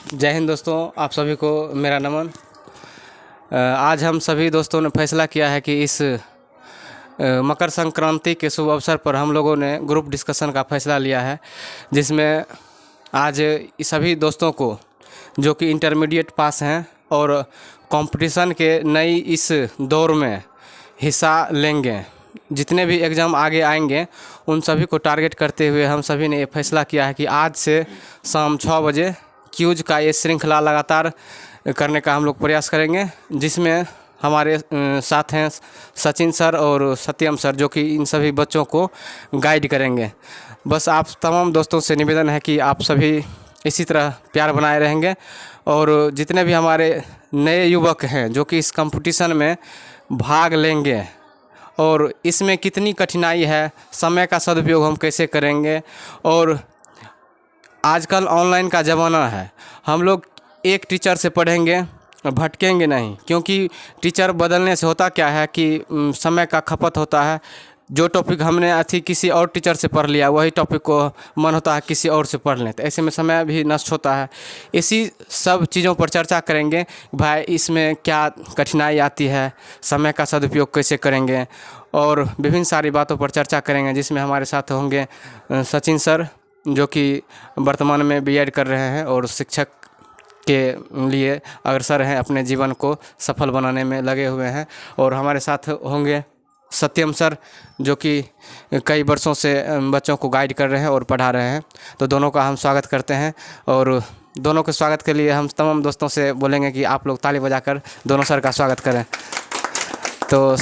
जय हिंद दोस्तों, आप सभी को मेरा नमन। आज हम सभी दोस्तों ने फैसला किया है कि इस मकर संक्रांति के शुभ अवसर पर हम लोगों ने ग्रुप डिस्कशन का फैसला लिया है, जिसमें आज सभी दोस्तों को जो कि इंटरमीडिएट पास हैं और कंपटीशन के नई इस दौर में हिस्सा लेंगे, जितने भी एग्ज़ाम आगे आएंगे उन सभी को टारगेट करते हुए हम सभी ने ये फैसला किया है कि आज से शाम 6 बजे क्यूज का ये श्रृंखला लगातार करने का हम लोग प्रयास करेंगे, जिसमें हमारे साथ हैं सचिन सर और सत्यम सर, जो कि इन सभी बच्चों को गाइड करेंगे। बस आप तमाम दोस्तों से निवेदन है कि आप सभी इसी तरह प्यार बनाए रहेंगे और जितने भी हमारे नए युवक हैं जो कि इस कंपटीशन में भाग लेंगे और इसमें कितनी कठिनाई है, समय का सदुपयोग हम कैसे करेंगे, और आजकल ऑनलाइन का ज़माना है, हम लोग एक टीचर से पढ़ेंगे भटकेंगे नहीं, क्योंकि टीचर बदलने से होता क्या है कि समय का खपत होता है। जो टॉपिक हमने किसी और टीचर से पढ़ लिया वही टॉपिक को मन होता है किसी और से पढ़ लें, तो ऐसे में समय भी नष्ट होता है। इसी सब चीज़ों पर चर्चा करेंगे, भाई इसमें क्या कठिनाई आती है, समय का सदुपयोग कैसे करेंगे, और विभिन्न सारी बातों पर चर्चा करेंगे, जिसमें हमारे साथ होंगे सचिन सर, जो कि वर्तमान में बीएड कर रहे हैं और शिक्षक के लिए अग्रसर हैं, अपने जीवन को सफल बनाने में लगे हुए हैं। और हमारे साथ होंगे सत्यम सर, जो कि कई वर्षों से बच्चों को गाइड कर रहे हैं और पढ़ा रहे हैं। तो दोनों का हम स्वागत करते हैं और दोनों के स्वागत के लिए हम तमाम दोस्तों से बोलेंगे कि आप लोग ताली बजाकर दोनों सर का स्वागत करें। तो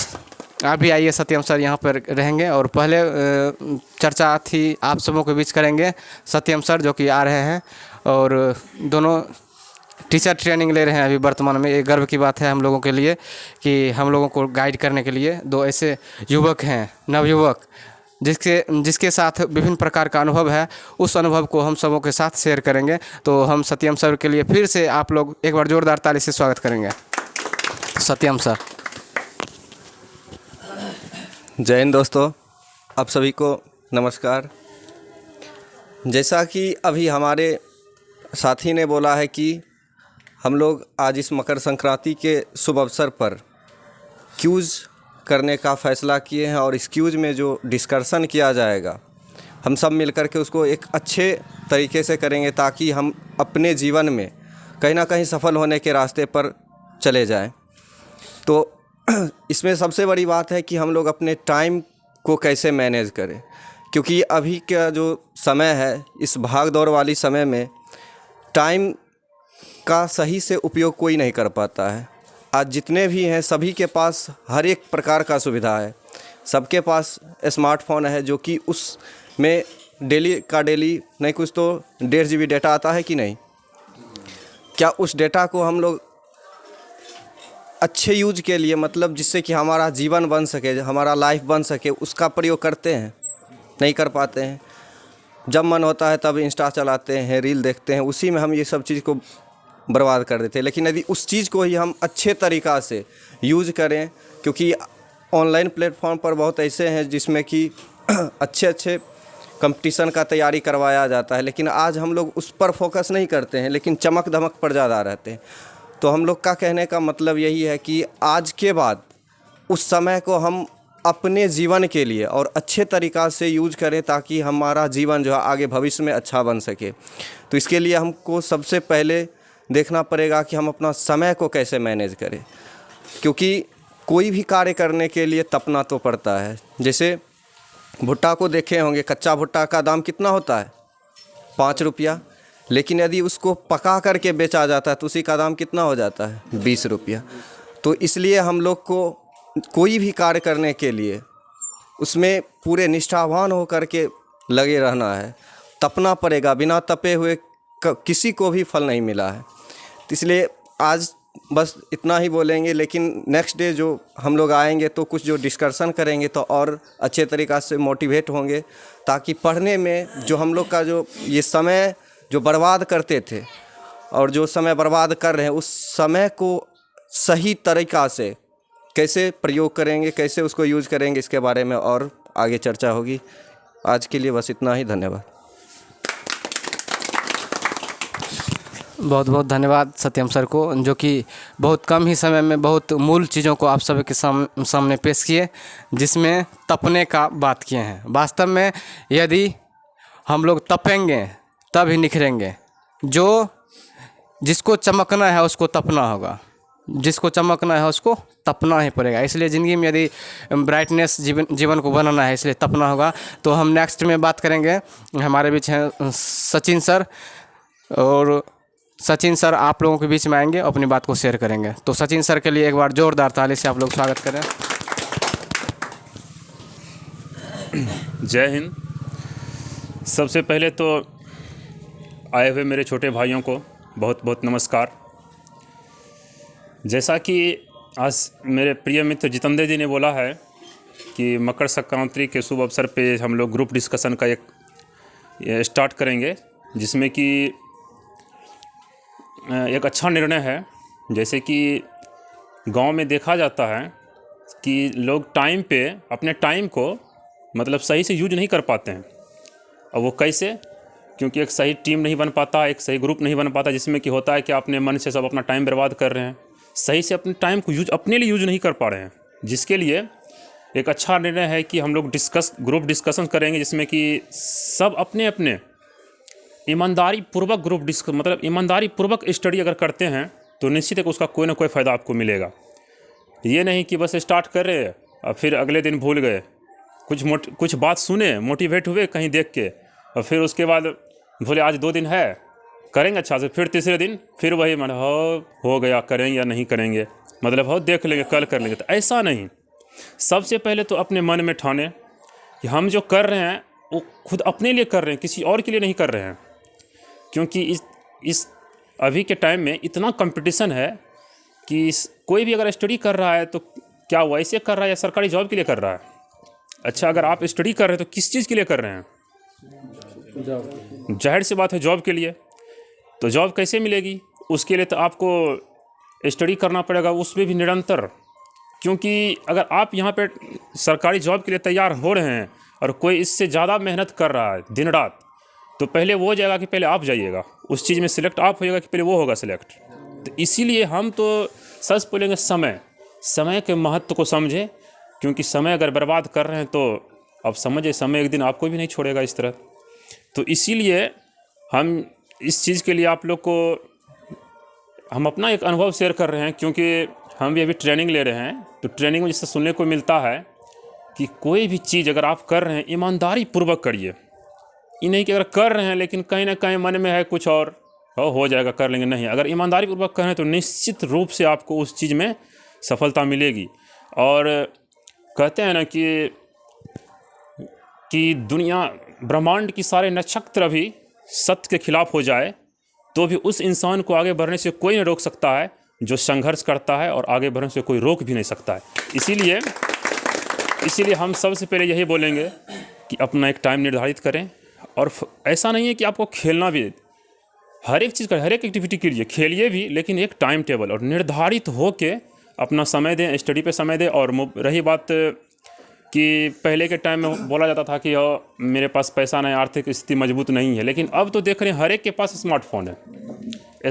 आप भी आइए, सत्यम सर यहाँ पर रहेंगे और पहले चर्चा थी आप सबों के बीच करेंगे सत्यम सर, जो कि आ रहे हैं और दोनों टीचर ट्रेनिंग ले रहे हैं अभी वर्तमान में। ये गर्व की बात है हम लोगों के लिए कि हम लोगों को गाइड करने के लिए दो ऐसे युवक हैं, नवयुवक, जिसके साथ विभिन्न प्रकार का अनुभव है। उस अनुभव को हम सबों के साथ शेयर करेंगे। तो हम सत्यम सर के लिए फिर से आप लोग एक बार जोरदार ताली से स्वागत करेंगे। सत्यम सर। जय हिंद दोस्तों, आप सभी को नमस्कार। जैसा कि अभी हमारे साथी ने बोला है कि हम लोग आज इस मकर संक्रांति के शुभ अवसर पर क्यूज़ करने का फ़ैसला किए हैं और इस क्यूज़ में जो डिस्कशन किया जाएगा हम सब मिलकर के उसको एक अच्छे तरीके से करेंगे, ताकि हम अपने जीवन में कहीं ना कहीं सफल होने के रास्ते पर चले जाएं। तो इसमें सबसे बड़ी बात है कि हम लोग अपने टाइम को कैसे मैनेज करें, क्योंकि अभी का जो समय है, इस भाग दौड़ वाली समय में टाइम का सही से उपयोग कोई नहीं कर पाता है। आज जितने भी हैं सभी के पास हर एक प्रकार का सुविधा है, सबके पास स्मार्टफोन है, जो कि उसमें डेली का डेली नहीं कुछ तो 1.5 GB डेटा आता है कि नहीं। क्या उस डेटा को हम लोग अच्छे यूज के लिए, मतलब जिससे कि हमारा जीवन बन सके, हमारा लाइफ बन सके, उसका प्रयोग करते हैं? नहीं कर पाते हैं। जब मन होता है तब इंस्टा चलाते हैं, रील देखते हैं, उसी में हम ये सब चीज़ को बर्बाद कर देते हैं। लेकिन यदि उस चीज़ को ही हम अच्छे तरीक़ा से यूज करें, क्योंकि ऑनलाइन प्लेटफॉर्म पर बहुत ऐसे हैं जिसमें कि अच्छे कंपटीशन का तैयारी करवाया जाता है, लेकिन आज हम लोग उस पर फोकस नहीं करते हैं, लेकिन चमक धमक पर ज़्यादा रहते हैं। तो हम लोग का कहने का मतलब यही है कि आज के बाद उस समय को हम अपने जीवन के लिए और अच्छे तरीक़ा से यूज करें, ताकि हमारा जीवन जो है आगे भविष्य में अच्छा बन सके। तो इसके लिए हमको सबसे पहले देखना पड़ेगा कि हम अपना समय को कैसे मैनेज करें, क्योंकि कोई भी कार्य करने के लिए तपना तो पड़ता है। जैसे भुट्टा को देखे होंगे, कच्चा भुट्टा का दाम कितना होता है? 5 रुपया। लेकिन यदि उसको पका करके बेचा जाता है तो उसी का दाम कितना हो जाता है? 20 रुपया। तो इसलिए हम लोग को कोई भी कार्य करने के लिए उसमें पूरे निष्ठावान होकर के लगे रहना है, तपना पड़ेगा। बिना तपे हुए किसी को भी फल नहीं मिला है। तो इसलिए आज बस इतना ही बोलेंगे, लेकिन नेक्स्ट डे जो हम लोग आएंगे तो कुछ जो डिस्कशन करेंगे तो और अच्छे तरीक़ा से मोटिवेट होंगे, ताकि पढ़ने में जो हम लोग का जो ये समय जो बर्बाद करते थे और जो समय बर्बाद कर रहे हैं, उस समय को सही तरीक़ा से कैसे प्रयोग करेंगे, कैसे उसको यूज़ करेंगे, इसके बारे में और आगे चर्चा होगी। आज के लिए बस इतना ही। धन्यवाद। बहुत बहुत धन्यवाद सत्यम सर को, जो कि बहुत कम ही समय में बहुत मूल चीज़ों को आप सभी के सामने पेश किए, जिसमें तपने का बात किए हैं। वास्तव में यदि हम लोग तपेंगे तब ही निखरेंगे। जिसको चमकना है उसको तपना होगा, जिसको चमकना है उसको तपना ही पड़ेगा। इसलिए ज़िंदगी में यदि ब्राइटनेस जीवन को बनाना है, इसलिए तपना होगा। तो हम नेक्स्ट में बात करेंगे, हमारे बीच हैं सचिन सर, और सचिन सर आप लोगों के बीच में आएंगे, अपनी बात को शेयर करेंगे। तो सचिन सर के लिए एक बार जोरदार ताली से आप लोग स्वागत करें। जय हिंद। सबसे पहले तो आए हुए मेरे छोटे भाइयों को बहुत बहुत नमस्कार। जैसा कि आज मेरे प्रिय मित्र जितेंद्र जी ने बोला है कि मकर संक्रांति के शुभ अवसर पे हम लोग ग्रुप डिस्कशन का एक स्टार्ट करेंगे, जिसमें कि एक अच्छा निर्णय है। जैसे कि गांव में देखा जाता है कि लोग टाइम पे अपने टाइम को मतलब सही से यूज नहीं कर पाते हैं। और वो कैसे? क्योंकि एक सही टीम नहीं बन पाता, एक सही ग्रुप नहीं बन पाता, जिसमें कि होता है कि अपने मन से सब अपना टाइम बर्बाद कर रहे हैं, सही से अपने टाइम को अपने लिए यूज नहीं कर पा रहे हैं। जिसके लिए एक अच्छा निर्णय है कि हम लोग ग्रुप डिस्कशन करेंगे, जिसमें कि सब अपने अपने ईमानदारी पूर्वक मतलब ईमानदारी पूर्वक स्टडी अगर करते हैं तो निश्चित है कि उसका कोई ना कोई फ़ायदा आपको मिलेगा। ये नहीं कि बस स्टार्ट कर रहे और फिर अगले दिन भूल गए, कुछ बात सुने, मोटिवेट हुए कहीं देख के, और फिर उसके बाद बोले आज 2 दिन है करेंगे अच्छा से, फिर तीसरे दिन फिर वही मन हो गया, करेंगे या नहीं करेंगे, मतलब हो देख लेंगे कल कर लेंगे। तो ऐसा नहीं। सबसे पहले तो अपने मन में ठाने कि हम जो कर रहे हैं वो खुद अपने लिए कर रहे हैं, किसी और के लिए नहीं कर रहे हैं। क्योंकि इस अभी के टाइम में इतना कंपटीशन है कि कोई भी अगर स्टडी कर रहा है तो क्या वो ऐसे कर रहा है या सरकारी जॉब के लिए कर रहा है? अच्छा, अगर आप स्टडी कर रहे हैं तो किस चीज़ के लिए कर रहे हैं? जाहिर सी बात है जॉब के लिए। तो जॉब कैसे मिलेगी? उसके लिए तो आपको स्टडी करना पड़ेगा, उसमें भी निरंतर। क्योंकि अगर आप यहाँ पे सरकारी जॉब के लिए तैयार हो रहे हैं और कोई इससे ज़्यादा मेहनत कर रहा है दिन रात, तो पहले वो जाएगा कि पहले आप जाइएगा, उस चीज़ में सिलेक्ट आप होइएगा कि पहले वो होगा सिलेक्ट। तो इसीलिए हम तो सच बोलेंगे, समय के महत्व को समझें। क्योंकि समय अगर बर्बाद कर रहे हैं तो अब समझिए समय एक दिन आपको भी नहीं छोड़ेगा इस तरह। तो इसीलिए हम इस चीज़ के लिए आप लोग को हम अपना एक अनुभव शेयर कर रहे हैं, क्योंकि हम भी अभी ट्रेनिंग ले रहे हैं। तो ट्रेनिंग में जिससे सुनने को मिलता है कि कोई भी चीज़ अगर आप कर रहे हैं ईमानदारी पूर्वक करिए। ये नहीं कि अगर कर रहे हैं लेकिन कहीं ना कहीं मन में है कुछ और, हो जाएगा कर लेंगे, नहीं। अगर ईमानदारी पूर्वक कर रहे हैं तो निश्चित रूप से आपको उस चीज़ में सफलता मिलेगी। और कहते हैं ना कि दुनिया ब्रह्मांड की सारे नक्षत्र भी सत्य के खिलाफ हो जाए तो भी उस इंसान को आगे बढ़ने से कोई नहीं रोक सकता है जो संघर्ष करता है, और आगे बढ़ने से कोई रोक भी नहीं सकता है। इसीलिए हम सबसे पहले यही बोलेंगे कि अपना एक टाइम निर्धारित करें। और ऐसा नहीं है कि आपको खेलना भी, हर एक चीज़ का हर एक एक्टिविटी के लिए खेलिए भी, लेकिन एक टाइम टेबल और निर्धारित हो के अपना समय दें, स्टडी पे समय दें। और रही बात कि पहले के टाइम में बोला जाता था कि मेरे पास पैसा नहीं, आर्थिक स्थिति मजबूत नहीं है, लेकिन अब तो देख रहे हैं हर एक के पास स्मार्टफोन है।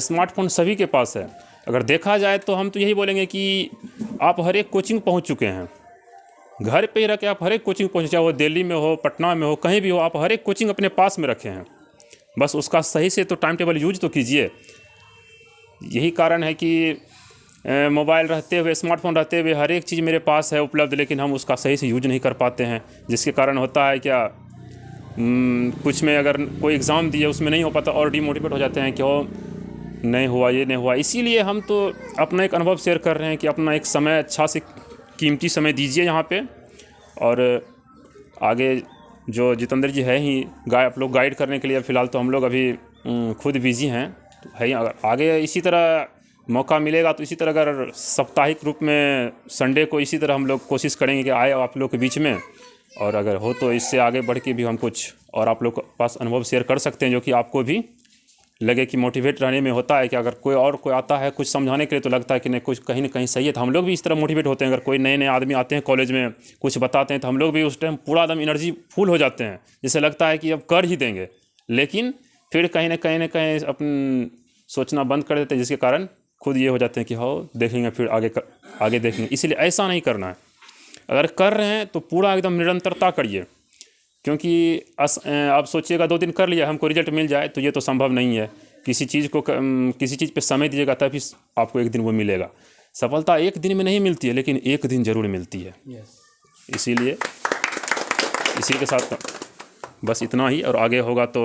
स्मार्टफोन सभी के पास है। अगर देखा जाए तो हम तो यही बोलेंगे कि आप हर एक कोचिंग पहुंच चुके हैं। घर पे ही रह के आप हर एक कोचिंग पहुँचे, चाहे वो दिल्ली में हो, पटना में हो, कहीं भी हो, आप हर एक कोचिंग अपने पास में रखे हैं। बस उसका सही से तो टाइम टेबल यूज तो कीजिए। यही कारण है कि मोबाइल रहते हुए, स्मार्टफोन रहते हुए हर एक चीज़ मेरे पास है उपलब्ध, लेकिन हम उसका सही से यूज नहीं कर पाते हैं। जिसके कारण होता है क्या, कुछ में अगर कोई एग्ज़ाम दिए उसमें नहीं हो पाता और डिमोटिवेट हो जाते हैं कि नहीं हुआ, ये नहीं हुआ। इसीलिए हम तो अपना एक अनुभव शेयर कर रहे हैं कि अपना एक समय अच्छा से कीमती समय दीजिए यहाँ पे। और आगे जो जितेंद्र जी है ही आप लोग गाइड करने के लिए, फ़िलहाल तो हम लोग अभी खुद बिजी हैं, तो है ही। अगर आगे इसी तरह मौका मिलेगा तो इसी तरह अगर साप्ताहिक रूप में संडे को इसी तरह हम लोग कोशिश करेंगे कि आए आप लोग के बीच में। और अगर हो तो इससे आगे बढ़ के भी हम कुछ और आप लोग के पास अनुभव शेयर कर सकते हैं, जो कि आपको भी लगे कि मोटिवेट रहने में होता है कि अगर कोई आता है कुछ समझाने के लिए तो लगता है कि नहीं कुछ कहीं ना कहीं सही है। तो हम लोग भी इस तरह मोटिवेट होते हैं। अगर कोई नए आदमी आते हैं कॉलेज में कुछ बताते हैं तो हम लोग भी उस टाइम पूरा एकदम एनर्जी फुल हो जाते हैं, जिससे लगता है कि अब कर ही देंगे। लेकिन फिर कहीं ना कहीं अपन सोचना बंद कर देते हैं, जिसके कारण खुद ये हो जाते हैं कि हाँ देखेंगे फिर आगे देखेंगे। इसीलिए ऐसा नहीं करना है। अगर कर रहे हैं तो पूरा एकदम निरंतरता करिए, क्योंकि आप सोचिएगा 2 दिन कर लिया हमको रिजल्ट मिल जाए, तो ये तो संभव नहीं है। किसी चीज़ पे समय दीजिएगा तभी आपको एक दिन वो मिलेगा। सफलता एक दिन में नहीं मिलती है, लेकिन एक दिन ज़रूर मिलती है। इसीलिए इसी के साथ बस इतना ही, और आगे होगा तो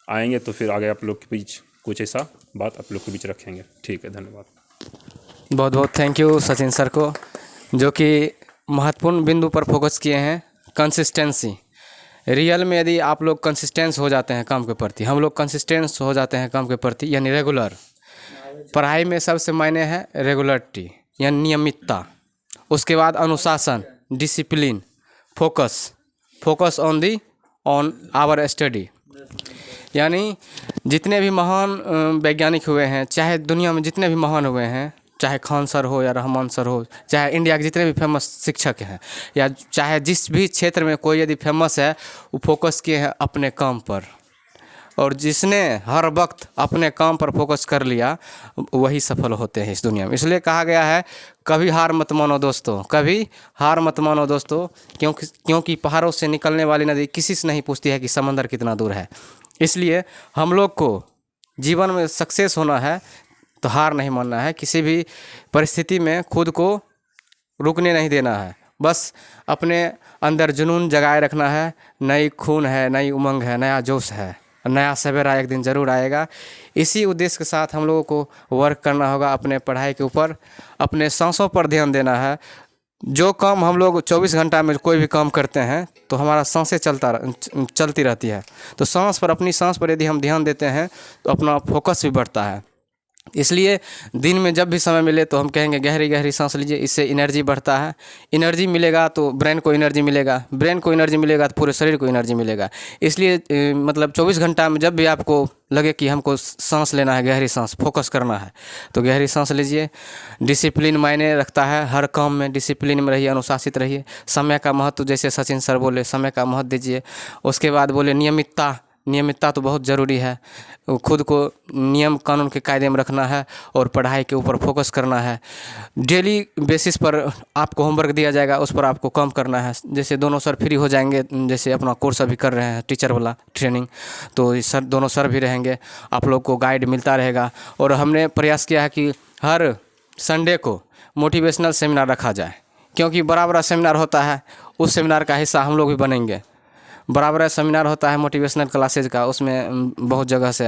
आएंगे तो फिर आगे आप लोग के बीच कुछ ऐसा बात आप लोग के बीच रखेंगे। ठीक है, धन्यवाद। बहुत बहुत थैंक यू सचिन सर को, जो कि महत्वपूर्ण बिंदु पर फोकस किए हैं। कंसिस्टेंसी, रियल में यदि आप लोग कंसिस्टेंस हो जाते हैं काम के प्रति, हम लोग कंसिस्टेंस हो जाते हैं काम के प्रति, यानी रेगुलर। पढ़ाई में सबसे मायने है रेगुलरिटी यानी नियमितता, उसके बाद अनुशासन, discipline, focus on our study. यानी जितने भी महान वैज्ञानिक हुए हैं, चाहे दुनिया में जितने भी महान हुए हैं, चाहे खान सर हो या रहमान सर हो, चाहे इंडिया के जितने भी फेमस शिक्षक हैं, या चाहे जिस भी क्षेत्र में कोई यदि फेमस है, वो फोकस किए हैं अपने काम पर। और जिसने हर वक्त अपने काम पर फोकस कर लिया वही सफल होते हैं इस दुनिया में। इसलिए कहा गया है कभी हार मत मानो दोस्तों, कभी हार मत मानो दोस्तों, क्योंकि पहाड़ों से निकलने वाली नदी किसी से नहीं पूछती है कि समंदर कितना दूर है। इसलिए हम लोग को जीवन में सक्सेस होना है तो हार नहीं मानना है, किसी भी परिस्थिति में खुद को रुकने नहीं देना है, बस अपने अंदर जुनून जगाए रखना है। नई खून है, नई उमंग है, नया जोश है, नया सवेरा एक दिन ज़रूर आएगा। इसी उद्देश्य के साथ हम लोगों को वर्क करना होगा अपने पढ़ाई के ऊपर, अपने सांसों पर ध्यान देना है। जो काम हम लोग 24 घंटा में कोई भी काम करते हैं तो हमारा सांसें चलती रहती है, तो सांस पर, अपनी सांस पर यदि हम ध्यान देते हैं तो अपना फोकस भी बढ़ता है। इसलिए दिन में जब भी समय मिले तो हम कहेंगे गहरी गहरी सांस लीजिए, इससे एनर्जी बढ़ता है। एनर्जी मिलेगा तो ब्रेन को एनर्जी मिलेगा, ब्रेन को एनर्जी मिलेगा तो पूरे शरीर को एनर्जी मिलेगा। इसलिए मतलब 24 घंटा में जब भी आपको लगे कि हमको सांस लेना है, गहरी सांस, फोकस करना है, तो गहरी सांस लीजिए। डिसिप्लिन मायने रखता है, हर काम में डिसिप्लिन में रहिए, अनुशासित रहिए। समय का महत्व, जैसे सचिन सर बोले, समय का महत्व दीजिए। उसके बाद बोले नियमितता तो बहुत ज़रूरी है। खुद को नियम कानून के कायदे में रखना है और पढ़ाई के ऊपर फोकस करना है। डेली बेसिस पर आपको होमवर्क दिया जाएगा, उस पर आपको काम करना है। जैसे दोनों सर फ्री हो जाएंगे, जैसे अपना कोर्स अभी कर रहे हैं टीचर वाला ट्रेनिंग, तो सर दोनों सर भी रहेंगे, आप लोग को गाइड मिलता रहेगा। और हमने प्रयास किया है कि हर संडे को मोटिवेशनल सेमिनार रखा जाए, क्योंकि बड़ा बड़ा सेमिनार होता है, उस सेमिनार का हिस्सा हम लोग भी बनेंगे। बराबर सेमिनार होता है मोटिवेशनल क्लासेज का, उसमें बहुत जगह से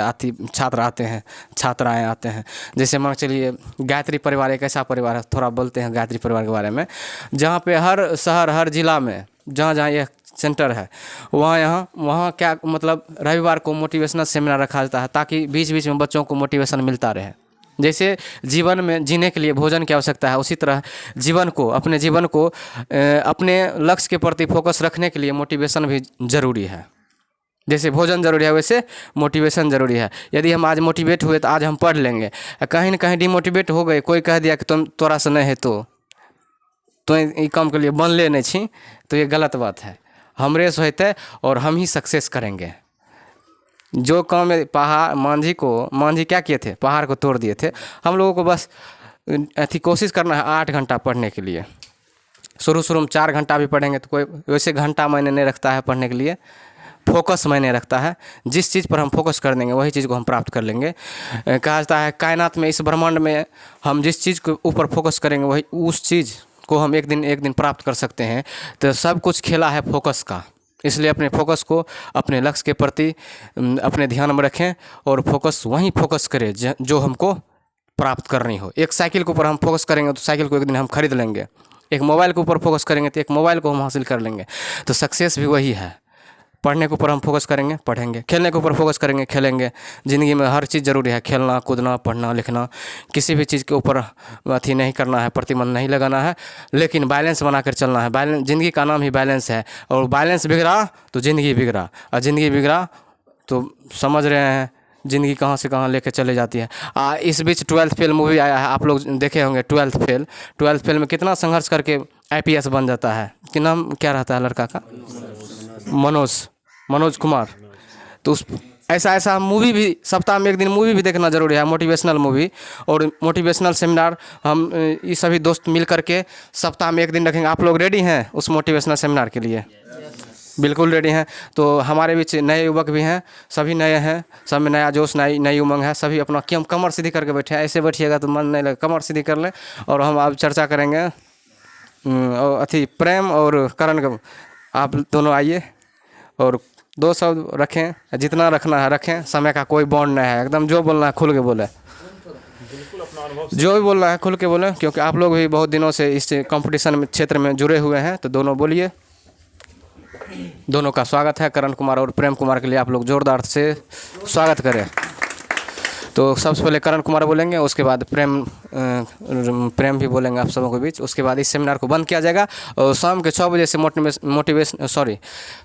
छात्र आते हैं, छात्राएं आते हैं। जैसे मान चलिए गायत्री परिवार एक ऐसा परिवार है, थोड़ा बोलते हैं गायत्री परिवार के बारे में, जहाँ पे हर शहर, हर जिला में जहाँ जहाँ ये सेंटर है, वहाँ क्या मतलब रविवार को मोटिवेशनल सेमिनार रखा जाता है, ताकि बीच बीच में बच्चों को मोटिवेशन मिलता रहे। जैसे जीवन में जीने के लिए भोजन की आवश्यकता है, उसी तरह अपने जीवन को अपने लक्ष्य के प्रति फोकस रखने के लिए मोटिवेशन भी ज़रूरी है। जैसे भोजन ज़रूरी है, वैसे मोटिवेशन ज़रूरी है। यदि हम आज मोटिवेट हुए तो आज हम पढ़ लेंगे, कहीं ना कहीं डिमोटिवेट हो गए, कोई कह दिया कि तोरा से नहीं है तो ये काम के लिए बनले नहीं छी, तो ये गलत बात है। हमरे से होते और हम ही सक्सेस करेंगे। जो काम में मांझी क्या किए थे, पहाड़ को तोड़ दिए थे। हम लोगों को बस कोशिश करना है 8 घंटा पढ़ने के लिए। शुरू में 4 घंटा भी पढ़ेंगे तो कोई वैसे घंटा मायने नहीं रखता है पढ़ने के लिए, फोकस मायने रखता है। जिस चीज़ पर हम फोकस कर देंगे वही चीज़ को हम प्राप्त कर लेंगे। कहा जाता है कायनात में, इस ब्रह्मांड में हम जिस चीज़ के ऊपर फोकस करेंगे वही उस चीज़ को हम एक दिन प्राप्त कर सकते हैं। तो सब कुछ खेला है फोकस का। इसलिए अपने फोकस को अपने लक्ष्य के प्रति अपने ध्यान में रखें और वहीं फोकस करें जो हमको प्राप्त करनी हो। एक साइकिल के ऊपर हम फोकस करेंगे तो साइकिल को एक दिन हम खरीद लेंगे। एक मोबाइल के ऊपर फोकस करेंगे तो एक मोबाइल को हम हासिल कर लेंगे। तो सक्सेस भी वही है। पढ़ने के ऊपर हम फोकस करेंगे, पढ़ेंगे। खेलने के ऊपर फोकस करेंगे, खेलेंगे। ज़िंदगी में हर चीज़ ज़रूरी है, खेलना कूदना, पढ़ना लिखना। किसी भी चीज़ के ऊपर अथी नहीं करना है, प्रतिबंध नहीं लगाना है, लेकिन बैलेंस बना कर चलना है। बैलेंस, ज़िंदगी का नाम ही बैलेंस है। और बैलेंस बिगड़ा तो ज़िंदगी बिगड़ा, और ज़िंदगी बिगड़ा तो समझ रहे हैं ज़िंदगी कहाँ से कहाँ लेके चले जाती है। इस बीच 12th फेल मूवी आया है, आप लोग देखे होंगे। 12th फेल में कितना संघर्ष करके IPS बन जाता है। कि नाम क्या रहता है लड़का का? मनोज कुमार। तो ऐसा ऐसा मूवी भी सप्ताह में एक दिन मूवी भी देखना ज़रूरी है, मोटिवेशनल मूवी और मोटिवेशनल सेमिनार। हम ये सभी दोस्त मिल करके सप्ताह में एक दिन रखेंगे। आप लोग रेडी हैं उस मोटिवेशनल सेमिनार के लिए? बिल्कुल रेडी हैं। तो हमारे बीच नए युवक भी हैं, सभी नए हैं, सब में नया जोश, नई उमंग है। सभी अपना कमर सीधी करके बैठे हैं, ऐसे बैठिएगा तो मन नहीं लगे, कमर सीधी कर लें। और हम अब चर्चा करेंगे और प्रेम और करण का। आप दोनों आइए और 2 शब्द रखें, जितना रखना है रखें, समय का कोई बॉन्ड नहीं है, एकदम जो बोलना है खुल के बोले, जो भी बोलना है खुल के बोले, क्योंकि आप लोग भी बहुत दिनों से इस कंपटीशन में क्षेत्र में जुड़े हुए हैं। तो दोनों बोलिए। दोनों का स्वागत है। करण कुमार और प्रेम कुमार के लिए आप लोग जोरदार से स्वागत करें। तो सबसे पहले करण कुमार बोलेंगे, उसके बाद प्रेम भी बोलेंगे आप सबों के बीच। उसके बाद इस सेमिनार को बंद किया जाएगा और शाम के 6 बजे से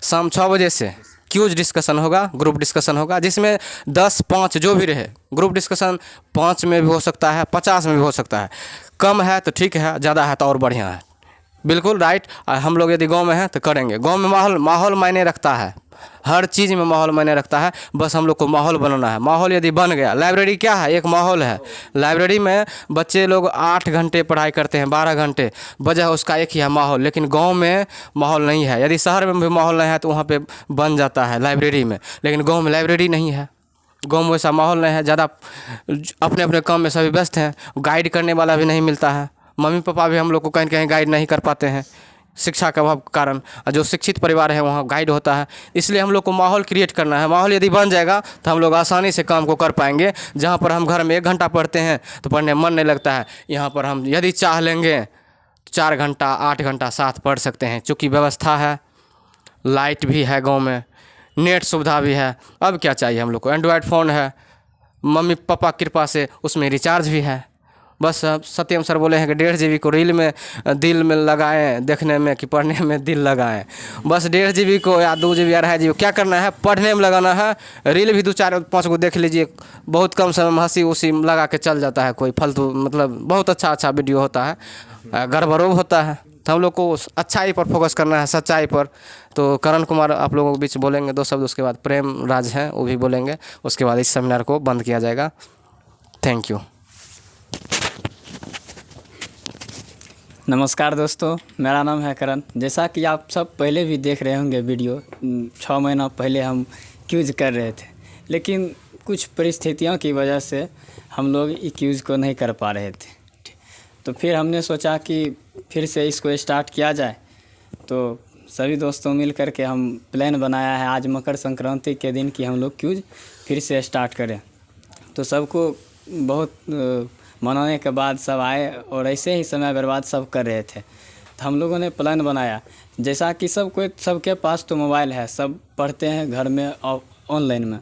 शाम 6 बजे से क्यूज डिस्कशन होगा, ग्रुप डिस्कशन होगा, जिसमें 10, 5 जो भी रहे। ग्रुप डिस्कशन 5 में भी हो सकता है, 50 में भी हो सकता है। कम है तो ठीक है, ज़्यादा है तो और बढ़िया है। बिल्कुल राइट। हम लोग यदि गांव में हैं तो करेंगे। गांव में माहौल मायने रखता है, हर चीज़ में माहौल मायने रखता है। बस हम लोग को माहौल बनाना है। माहौल यदि बन गया, लाइब्रेरी क्या है? एक माहौल है। लाइब्रेरी में बच्चे लोग 8 घंटे पढ़ाई करते हैं, 12 घंटे, वजह उसका एक ही है, माहौल। लेकिन गांव में माहौल नहीं है। यदि शहर में भी माहौल नहीं है तो वहाँ पे बन जाता है लाइब्रेरी में, लेकिन गाँव में लाइब्रेरी नहीं है। गाँव में वैसा माहौल नहीं है, ज़्यादा अपने अपने काम में सभी व्यस्त हैं। गाइड करने वाला भी नहीं मिलता है। मम्मी पापा भी हम लोग को कहीं कहीं गाइड नहीं कर पाते हैं, शिक्षा के अभाव के कारण। जो शिक्षित परिवार है वहाँ गाइड होता है। इसलिए हम लोग को माहौल क्रिएट करना है। माहौल यदि बन जाएगा तो हम लोग आसानी से काम को कर पाएंगे। जहाँ पर हम घर में 1 घंटा पढ़ते हैं तो पढ़ने में मन नहीं लगता है, यहाँ पर हम यदि चाह लेंगे तो 4 घंटा, 8 घंटा साथ पढ़ सकते हैं। चूँकि व्यवस्था है, लाइट भी है गाँव में, नेट सुविधा भी है। अब क्या चाहिए हम लोग को? एंड्रॉयड फ़ोन है, मम्मी पापा की कृपा से उसमें रिचार्ज भी है। बस सत्यम सर बोले हैं कि 1.5 GB को रील में दिल में लगाएं, देखने में कि पढ़ने में दिल लगाएं। बस 1.5 GB को या 2 GB या 2.5 GB क्या करना है? पढ़ने में लगाना है। रील भी 2, 4, 5 को देख लीजिए, बहुत कम समय में हंसी उसी लगा के चल जाता है। कोई फालतू मतलब बहुत अच्छा वीडियो होता है, गड़बड़ों होता है। तो हम लोग को अच्छाई पर फोकस करना है, सच्चाई पर। तो करण कुमार आप लोगों के बीच बोलेंगे 2 शब्द, उसके बाद प्रेम राज हैं वो भी बोलेंगे। उसके बाद इस सेमिनार को बंद किया जाएगा। Thank you. नमस्कार दोस्तों, मेरा नाम है करण। जैसा कि आप सब पहले भी देख रहे होंगे वीडियो, 6 महीना पहले हम क्यूज कर रहे थे, लेकिन कुछ परिस्थितियों की वजह से हम लोग ये क्यूज को नहीं कर पा रहे थे। तो फिर हमने सोचा कि फिर से इसको स्टार्ट किया जाए। तो सभी दोस्तों मिल कर के हम प्लान बनाया है आज मकर संक्रांति के दिन कि हम लोग क्यूज फिर से स्टार्ट करें। तो सबको बहुत मनाने के बाद सब आए और ऐसे ही समय बर्बाद सब कर रहे थे। तो हम लोगों ने प्लान बनाया, जैसा कि सबके पास तो मोबाइल है, सब पढ़ते हैं घर में ऑनलाइन में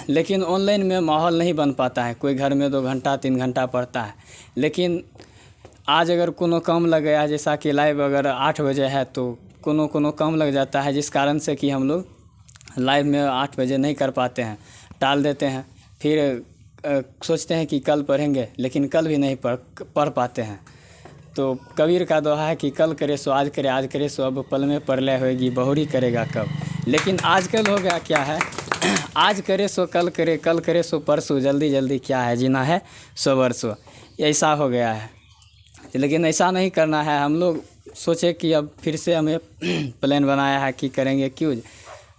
लेकिन ऑनलाइन में माहौल नहीं बन पाता है। कोई घर में 2 घंटा 3 घंटा पढ़ता है। लेकिन आज अगर कोनो काम लग गया, जैसा कि लाइव अगर 8 बजे है तो कोनो काम लग जाता है, जिस कारण से कि हम लोग लाइव में 8 बजे नहीं कर पाते हैं, टाल देते हैं। फिर सोचते हैं कि कल पढ़ेंगे, लेकिन कल भी नहीं पढ़ पाते हैं। तो कबीर का दोहा है कि कल करे सो आज करे, आज करे सो अब पल में परलय होएगी, बहुरी करेगा कब। लेकिन आजकल हो गया क्या है, आज करे सो कल करे, कल करे सो परसों, जल्दी जल्दी क्या है, जीना है 100 वर्षों, ऐसा हो गया है। लेकिन ऐसा नहीं करना है। हम लोग सोचे कि अब फिर से हमें प्लान बनाया है कि करेंगे क्यूज,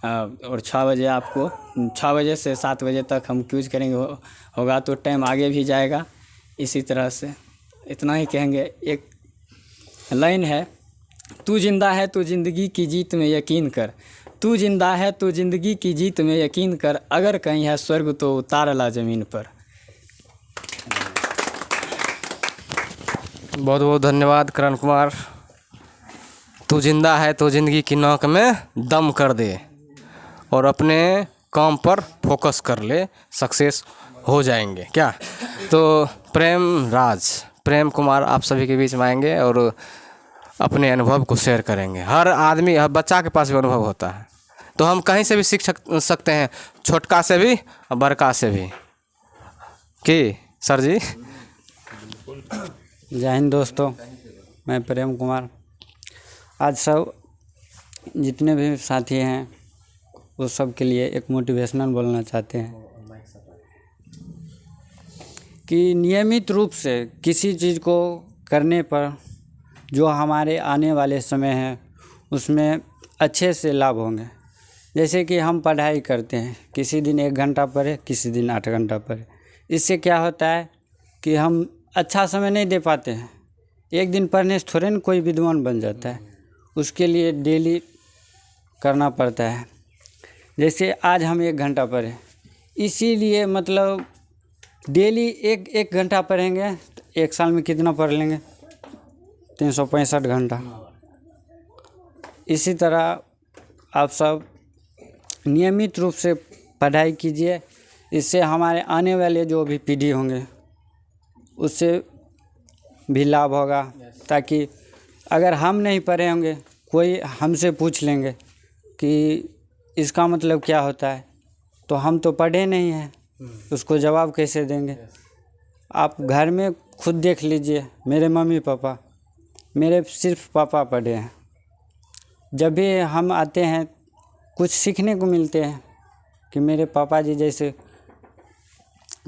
और 6 बजे आपको 6 बजे से 7 बजे तक हम क्यूज करेंगे। होगा तो टाइम आगे भी जाएगा। इसी तरह से इतना ही कहेंगे। एक लाइन है, तू जिंदा है तो ज़िंदगी की जीत में यकीन कर, तू जिंदा है तो ज़िंदगी की जीत में यकीन कर, अगर कहीं है स्वर्ग तो उतार ला ज़मीन पर। बहुत बहुत धन्यवाद करण कुमार। तू जिंदा है तो ज़िंदगी की नोक में दम कर दे और अपने काम पर फोकस कर ले, सक्सेस हो जाएंगे क्या। तो प्रेम कुमार आप सभी के बीच में आएंगे और अपने अनुभव को शेयर करेंगे। हर आदमी, हर बच्चा के पास भी अनुभव होता है, तो हम कहीं से भी सीख सकते हैं, छोटका से भी और बड़का से भी। कि सर जी? जय हिंद दोस्तों, मैं प्रेम कुमार। आज सब जितने भी साथी हैं वो सब के लिए एक मोटिवेशनल बोलना चाहते हैं कि नियमित रूप से किसी चीज़ को करने पर जो हमारे आने वाले समय है उसमें अच्छे से लाभ होंगे। जैसे कि हम पढ़ाई करते हैं, किसी दिन 1 घंटा पढ़े, किसी दिन 8 घंटा पढ़े। इससे क्या होता है कि हम अच्छा समय नहीं दे पाते हैं। एक दिन पढ़ने से थोड़े ना कोई विद्वान बन जाता है, उसके लिए डेली करना पड़ता है। जैसे आज हम 1 घंटा पढ़े, इसीलिए मतलब डेली एक घंटा पढ़ेंगे तो 1 साल में कितना पढ़ लेंगे? 365 घंटा। इसी तरह आप सब नियमित रूप से पढ़ाई कीजिए, इससे हमारे आने वाले जो भी पीढ़ी होंगे उससे भी लाभ होगा। ताकि अगर हम नहीं पढ़े होंगे, कोई हमसे पूछ लेंगे कि इसका मतलब क्या होता है, तो हम तो पढ़े नहीं हैं, उसको जवाब कैसे देंगे? आप घर में खुद देख लीजिए, मेरे मम्मी पापा, मेरे सिर्फ पापा पढ़े हैं। जब भी हम आते हैं कुछ सीखने को मिलते हैं कि मेरे पापा जी जैसे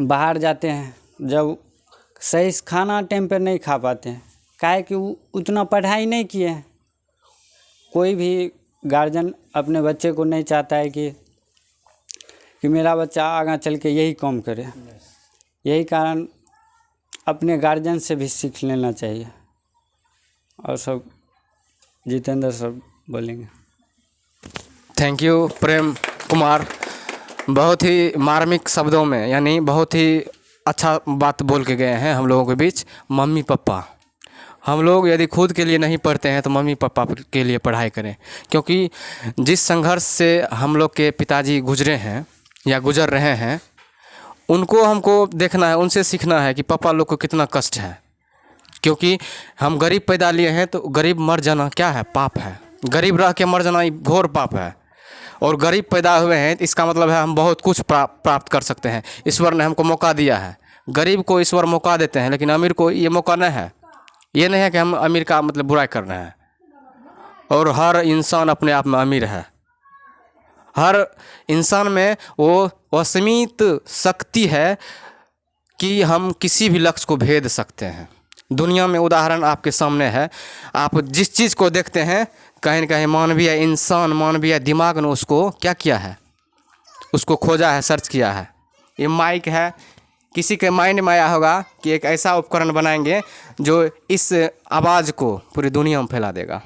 बाहर जाते हैं, जब सही से खाना टाइम पर नहीं खा पाते हैं, काहे कि वो उतना पढ़ाई नहीं किए हैं। कोई भी गार्जियन अपने बच्चे को नहीं चाहता है कि मेरा बच्चा आगे चल के यही काम करे। यही कारण अपने गार्जियन से भी सीख लेना चाहिए। और सब जितेंद्र सर बोलेंगे। थैंक यू प्रेम कुमार, बहुत ही मार्मिक शब्दों में, यानी बहुत ही अच्छा बात बोल के गए हैं हम लोगों के बीच। मम्मी पापा, हम लोग यदि खुद के लिए नहीं पढ़ते हैं तो मम्मी पापा के लिए पढ़ाई करें, क्योंकि जिस संघर्ष से हम लोग के पिताजी गुजरे हैं या गुजर रहे हैं, उनको हमको देखना है, उनसे सीखना है कि पापा लोग को कितना कष्ट है। क्योंकि हम गरीब पैदा लिए हैं तो गरीब मर जाना क्या है? पाप है। गरीब रह के मर जाना घोर पाप है। और गरीब पैदा हुए हैं इसका मतलब है हम बहुत कुछ प्राप्त कर सकते हैं। ईश्वर ने हमको मौका दिया है। गरीब को ईश्वर मौका देते हैं, लेकिन अमीर को ये मौका नहीं है। ये नहीं है कि हम अमीर का मतलब बुराई कर रहे हैं। और हर इंसान अपने आप में अमीर है। हर इंसान में वो असीमित शक्ति है कि हम किसी भी लक्ष्य को भेद सकते हैं। दुनिया में उदाहरण आपके सामने है। आप जिस चीज़ को देखते हैं, कहीं न कहीं मानवीय इंसान, मानवीय दिमाग ने उसको क्या किया है? उसको खोजा है, सर्च किया है। ये माइक है, किसी के माइंड में आया होगा कि एक ऐसा उपकरण बनाएंगे जो इस आवाज़ को पूरी दुनिया में फैला देगा।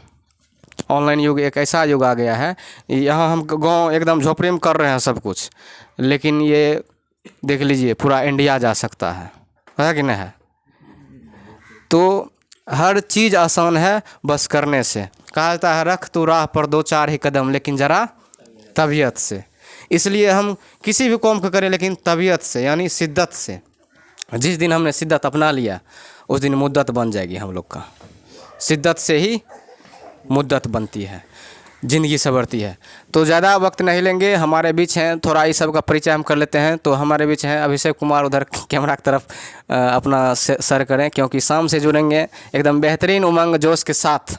ऑनलाइन युग एक ऐसा युग आ गया है। यहाँ हम गांव एकदम झोपड़ी में कर रहे हैं सब कुछ, लेकिन ये देख लीजिए पूरा इंडिया जा सकता है कि नहीं है? तो हर चीज़ आसान है बस करने से। कहा जाता है रख तू राह पर 2-4 ही कदम, लेकिन ज़रा तबीयत से। इसलिए हम किसी भी काम को करें, लेकिन तबीयत से, यानी शिद्दत से। जिस दिन हमने शिद्दत अपना लिया उस दिन मुद्दत बन जाएगी हम लोग का। शिद्दत से ही मुद्दत बनती है, ज़िंदगी संवरती है। तो ज़्यादा वक्त नहीं लेंगे, हमारे बीच हैं, थोड़ा इस सब का परिचय हम कर लेते हैं। तो हमारे बीच हैं अभिषेक कुमार, उधर कैमरा की तरफ अपना सर करें, क्योंकि शाम से जुड़ेंगे एकदम बेहतरीन उमंग जोश के साथ।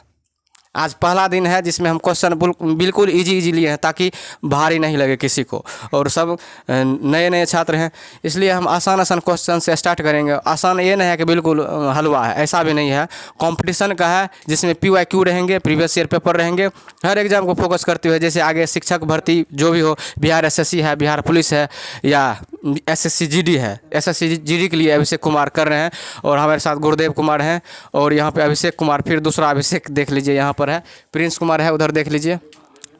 आज पहला दिन है जिसमें हम क्वेश्चन बिल्कुल इजी लिए हैं, ताकि भारी नहीं लगे किसी को। और सब नए नए छात्र हैं, इसलिए हम आसान क्वेश्चन से स्टार्ट करेंगे। आसान ये नहीं है कि बिल्कुल हलवा है, ऐसा भी नहीं है। कंपटीशन का है जिसमें PYQ रहेंगे, प्रीवियस ईयर पेपर रहेंगे। हर एग्ज़ाम को फोकस करते हुए, जैसे आगे शिक्षक भर्ती जो भी हो, बिहार SSC है, बिहार पुलिस है, या SSC GD है। SSC GD के लिए अभिषेक कुमार कर रहे हैं, और हमारे साथ गुरुदेव कुमार हैं, और यहाँ पे अभिषेक कुमार, फिर दूसरा अभिषेक देख लीजिए यहाँ पर है, प्रिंस कुमार है, उधर देख लीजिए।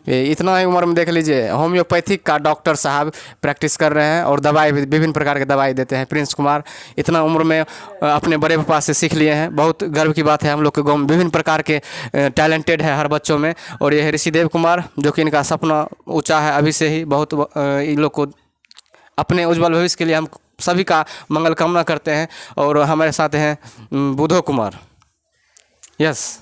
ये इतना ही उम्र में देख लीजिए होम्योपैथिक का डॉक्टर साहब प्रैक्टिस कर रहे हैं, और दवाई भी विभिन्न प्रकार की दवाई देते हैं। प्रिंस कुमार इतना उम्र में अपने बड़े पापा से सीख लिए हैं। बहुत गर्व की बात है, हम लोग के गाँव में विभिन्न प्रकार के टैलेंटेड है हर बच्चों में। और ये है ऋषिदेव कुमार, जो कि इनका सपना ऊँचा है अभी से ही। बहुत इन लोग को अपने उज्जवल भविष्य के लिए हम सभी का मंगल कामना करते हैं। और हमारे साथ हैं बुधो कुमार, यस,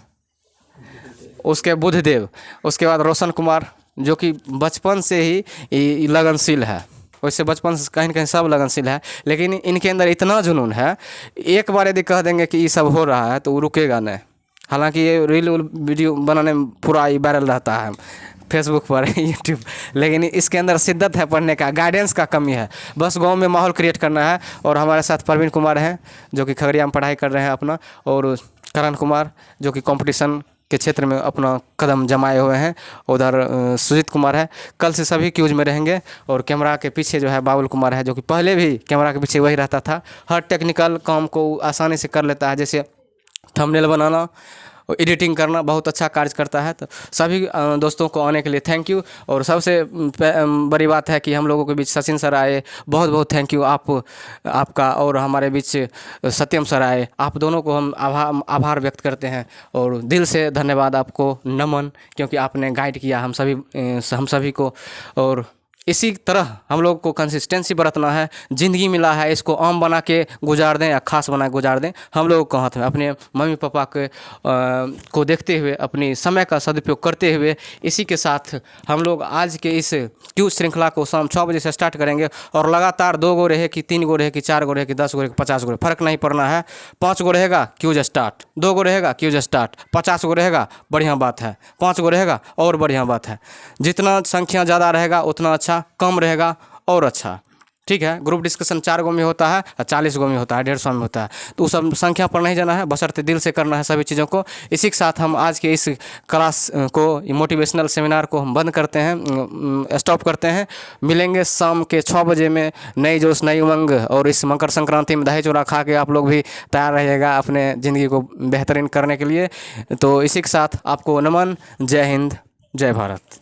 उसके बुधदेव, उसके बाद रोशन कुमार, जो कि बचपन से ही लगनशील है। वैसे बचपन से कहीं न कहीं सब लगनशील है, लेकिन इनके अंदर इतना जुनून है, एक बार यदि कह देंगे कि ये सब हो रहा है तो वो रुकेगा नहीं। हालांकि ये रील वीडियो बनाने में पूरा ही वायरल रहता है, फेसबुक पर यूट्यूब, लेकिन इसके अंदर शिद्दत है पढ़ने का, गाइडेंस का कमी है। बस गांव में माहौल क्रिएट करना है। और हमारे साथ प्रवीण कुमार हैं जो कि खगड़िया में पढ़ाई कर रहे हैं अपना, और करण कुमार जो कि कंपटीशन के क्षेत्र में अपना कदम जमाए हुए हैं। उधर सुजीत कुमार है। कल से सभी क्यूज में रहेंगे। और कैमरा के पीछे जो है बाबुल कुमार है, जो कि पहले भी कैमरा के पीछे वही रहता था। हर टेक्निकल काम को आसानी से कर लेता है, जैसे थंबनेल बनाना, एडिटिंग करना, बहुत अच्छा कार्य करता है। तो सभी दोस्तों को आने के लिए थैंक यू। और सबसे बड़ी बात है कि हम लोगों के बीच सचिन सर आए, बहुत बहुत थैंक यू आपका। और हमारे बीच सत्यम सर आए, आप दोनों को हम आभार व्यक्त करते हैं और दिल से धन्यवाद आपको, नमन, क्योंकि आपने गाइड किया हम सभी को। और इसी तरह हम लोग को कंसिस्टेंसी बरतना है। ज़िंदगी मिला है, इसको आम बना के गुजार दें या खास बना के गुजार दें, हम लोगों को हाथ में। अपने मम्मी पापा को देखते हुए, अपनी समय का सदुपयोग करते हुए, इसी के साथ हम लोग आज के इस क्यूज श्रृंखला को शाम 6 बजे से स्टार्ट करेंगे। और लगातार 2 गो रहे कि 3 गो रहे कि 4 गो रहे कि 10 गो रहे कि 50 गो रहे, फर्क नहीं पड़ना है। 5 गो रहेगा क्यूज स्टार्ट, 2 गो रहेगा क्यूज स्टार्ट, 50 गो रहेगा बढ़िया बात है, 5 गो रहेगा और बढ़िया बात है। जितना संख्या ज़्यादा रहेगा उतना अच्छा, कम रहेगा और अच्छा, ठीक है। ग्रुप डिस्कशन 4 गो में होता है, 40 गो में होता है, 150 में होता है। तो उस सब संख्या पर नहीं जाना है, बशर्ते दिल से करना है सभी चीज़ों को। इसी के साथ हम आज के इस क्लास को, मोटिवेशनल सेमिनार को हम बंद करते हैं, स्टॉप करते हैं। मिलेंगे शाम के 6 बजे में नई जोश नई उमंग। और इस मकर संक्रांति में दही चूड़ा खा के आप लोग भी तैयार रहिएगा अपने ज़िंदगी को बेहतरीन करने के लिए। तो इसी के साथ आपको नमन। जय हिंद, जय भारत।